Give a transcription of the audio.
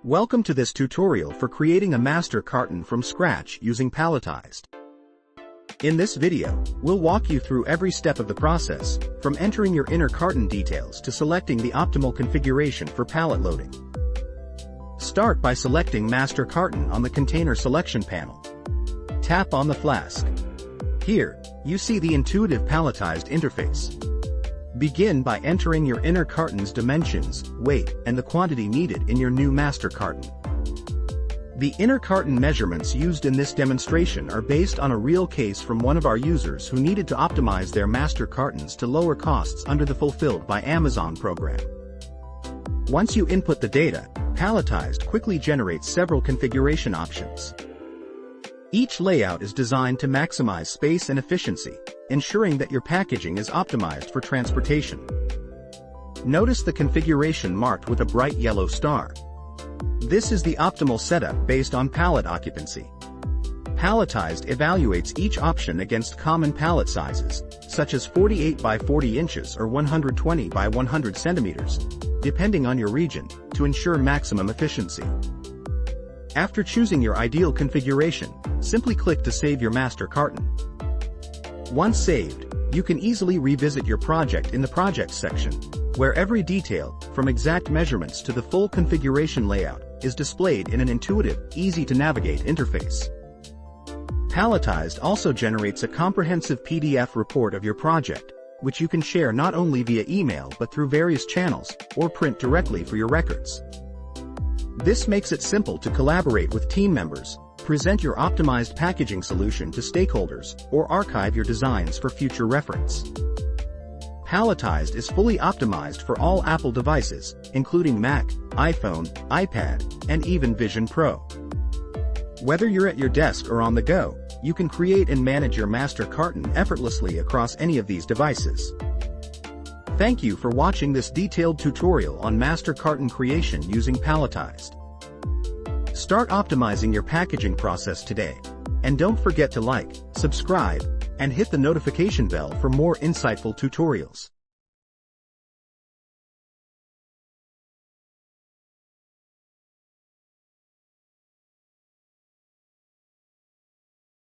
Welcome to this tutorial for creating a master carton from scratch using Palletized. In this video, we'll walk you through every step of the process, from entering your inner carton details to selecting the optimal configuration for pallet loading. Start by selecting Master Carton on the Container Selection panel. Tap on the flask. Here, you see the intuitive Palletized interface. Begin by entering your inner carton's dimensions, weight, and the quantity needed in your new master carton. The inner carton measurements used in this demonstration are based on a real case from one of our users who needed to optimize their master cartons to lower costs under the Fulfilled by Amazon program. Once you input the data, Palletized quickly generates several configuration options. Each layout is designed to maximize space and efficiency, ensuring that your packaging is optimized for transportation. Notice the configuration marked with a bright yellow star. This is the optimal setup based on pallet occupancy. Palletized evaluates each option against common pallet sizes, such as 48 by 40 inches or 120 by 100 centimeters, depending on your region, to ensure maximum efficiency. After choosing your ideal configuration, simply click to save your master carton. Once saved, you can easily revisit your project in the Projects section, where every detail, from exact measurements to the full configuration layout, is displayed in an intuitive, easy-to-navigate interface. Palletized also generates a comprehensive PDF report of your project, which you can share not only via email but through various channels, or print directly for your records. This makes it simple to collaborate with team members, present your optimized packaging solution to stakeholders, or archive your designs for future reference. Palletized is fully optimized for all Apple devices, including Mac, iPhone, iPad, and even Vision Pro. Whether you're at your desk or on the go, you can create and manage your master carton effortlessly across any of these devices. Thank you for watching this detailed tutorial on master carton creation using Palletized. Start optimizing your packaging process today. And don't forget to like, subscribe, and hit the notification bell for more insightful tutorials.